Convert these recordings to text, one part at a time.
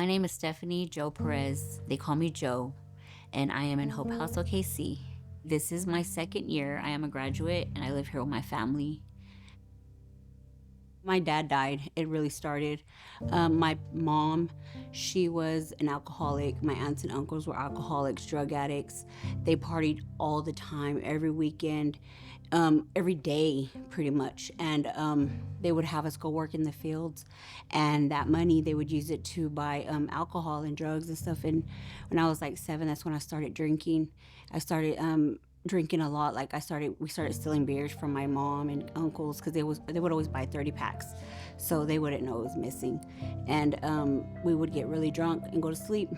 My name is Stephanie Joe Perez. They call me Joe, and I am in HopeHouse OKC. This is my second year. I am a graduate, and I live here with my family. My dad died. It really started. My mom, she was an alcoholic. My aunts and uncles were alcoholics, drug addicts. They partied all the time, every weekend, every day, pretty much. And they would have us go work in the fields. And that money, they would use it to buy alcohol and drugs and stuff. And when I was like 7, that's when I started drinking. I started drinking a lot. Like we started stealing beers from my mom and uncles because they would always buy 30 packs, so they wouldn't know it was missing. And we would get really drunk and go to sleep.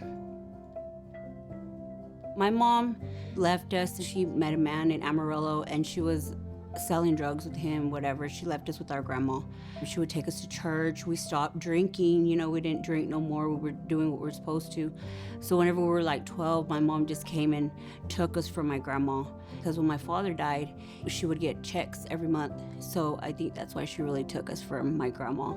My mom left us. She met a man in Amarillo, and she was selling drugs with him, whatever. She left us with our grandma. She would take us to church. We stopped drinking. We didn't drink no more. We were doing what we were supposed to. So whenever we were like 12, my mom just came and took us from my grandma. Because when my father died, she would get checks every month. So I think that's why she really took us from my grandma.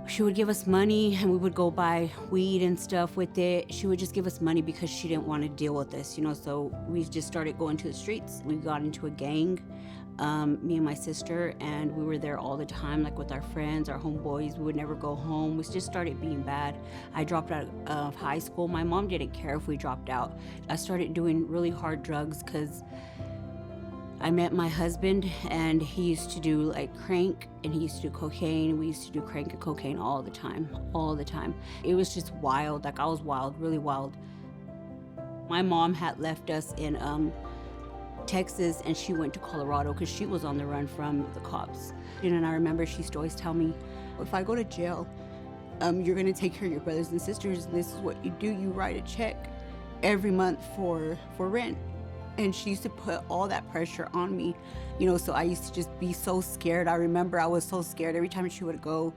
She would give us money, and we would go buy weed and stuff with it. She would just give us money because she didn't want to deal with us, so we just started going to the streets. We got into a gang, me and my sister, and we were there all the time, like with our friends, our homeboys. We would never go home. We just started being bad. I dropped out of high school. My mom didn't care if we dropped out. I started doing really hard drugs because I met my husband, and he used to do like crank, and he used to do cocaine. We used to do crank and cocaine all the time. It was just wild. Like, I was wild, really wild. My mom had left us in Texas, and she went to Colorado because she was on the run from the cops. And I remember she used to always tell me, if I go to jail, you're gonna take care of your brothers and sisters, and this is what you do. You write a check every month for rent. And she used to put all that pressure on me, so I used to just be so scared. I remember I was so scared every time she would go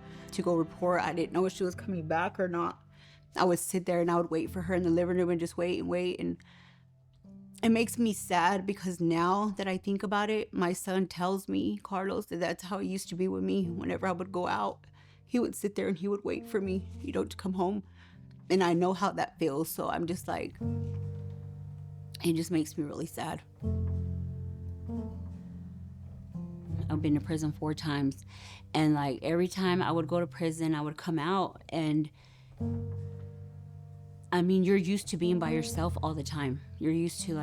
report. I didn't know if she was coming back or not. I would sit there and I would wait for her in the living room and just wait and wait. And it makes me sad because now that I think about it, my son tells me, Carlos, that that's how it used to be with me. Whenever I would go out, he would sit there and he would wait for me, to come home. And I know how that feels, so I'm just like, it just makes me really sad. I've been to prison 4 times, and like every time I would go to prison, I would come out, and I mean, you're used to being by yourself all the time. You're used to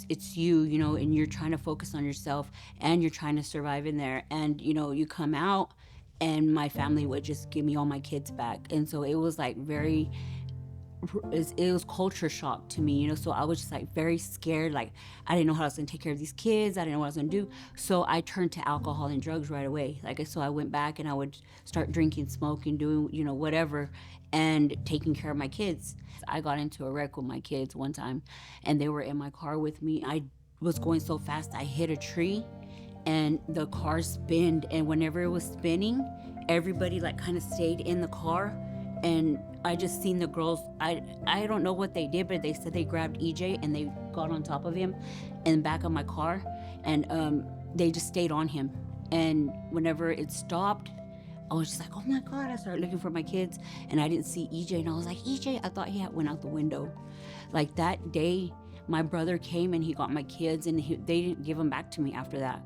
it's you, and you're trying to focus on yourself, and you're trying to survive in there. And you come out, and my family would just give me all my kids back, and so it was like it was culture shock to me, so I was just like very scared. Like, I didn't know how I was gonna take care of these kids. I didn't know what I was gonna do. So I turned to alcohol and drugs right away. So I went back and I would start drinking, smoking, doing, whatever, and taking care of my kids. I got into a wreck with my kids one time, and they were in my car with me. I was going so fast, I hit a tree, and the car spinned, and whenever it was spinning, everybody kind of stayed in the car. And I just seen the girls, I don't know what they did, but they said they grabbed EJ and they got on top of him in the back of my car, and they just stayed on him. And whenever it stopped, I was just like, oh my God. I started looking for my kids, and I didn't see EJ, and I was like, EJ, I thought he had went out the window. Like, that day, my brother came and he got my kids, and they didn't give them back to me after that.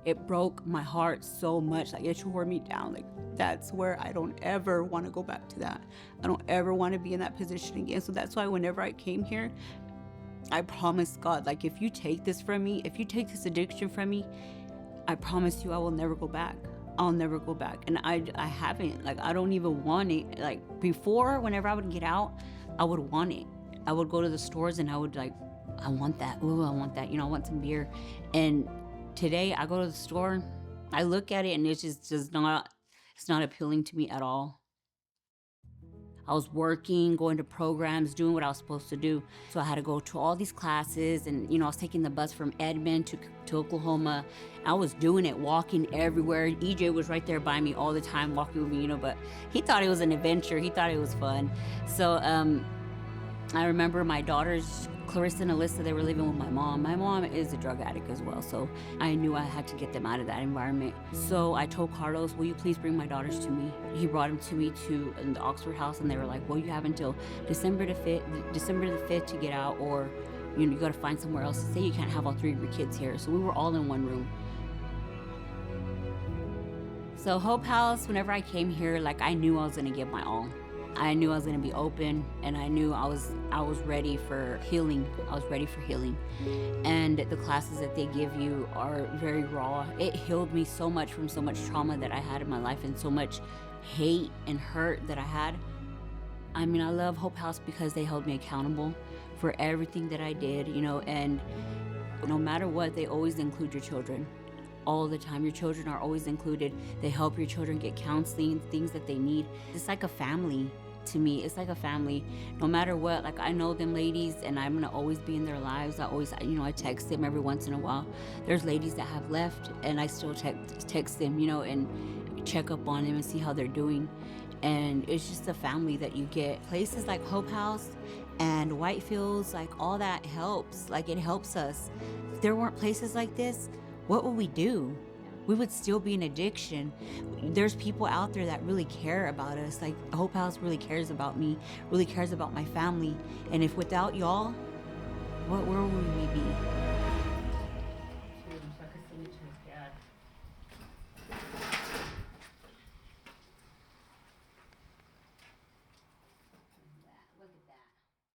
It broke my heart so much. Like, it tore me down. Like, that's where I don't ever want to go back to that. I don't ever want to be in that position again. So that's why whenever I came here, I promised God, like, if you take this from me, if you take this addiction from me, I promise you I will never go back. I'll never go back. And I haven't. Like, I don't even want it. Like, before, whenever I would get out, I would want it. I would go to the stores and I would I want that. Ooh, I want that. I want some beer. And today I go to the store, I look at it, and it's just not, it's not appealing to me at all. I was working, going to programs, doing what I was supposed to do. So I had to go to all these classes, and I was taking the bus from Edmond to Oklahoma. I was doing it, walking everywhere. EJ was right there by me all the time, walking with me, but he thought it was an adventure. He thought it was fun. So I remember my daughters Clarissa and Alyssa, they were living with my mom. My mom is a drug addict as well, so I knew I had to get them out of that environment. So I told Carlos, will you please bring my daughters to me? He brought them to me in the Oxford house, and they were like, well, you have until December the 5th to get out, or you got to find somewhere else to stay. You can't have all 3 of your kids here. So we were all in one room. So Hope House, whenever I came here, like, I knew I was gonna give my all. I knew I was gonna be open, and I knew I was ready for healing. I was ready for healing. And the classes that they give you are very raw. It healed me so much from so much trauma that I had in my life and so much hate and hurt that I had. I mean, I love Hope House because they held me accountable for everything that I did, and no matter what, they always include your children. All the time. Your children are always included. They help your children get counseling, things that they need. It's like a family to me. It's like a family. No matter what, like, I know them ladies, and I'm gonna always be in their lives. I text them every once in a while. There's ladies that have left, and I still text them, and check up on them and see how they're doing. And it's just a family that you get. Places like Hope House and Whitefields, like, all that helps. Like, it helps us. If there weren't places like this, what would we do? We would still be in addiction. There's people out there that really care about us. Like, Hope House really cares about me, really cares about my family. And if without y'all, where would we be?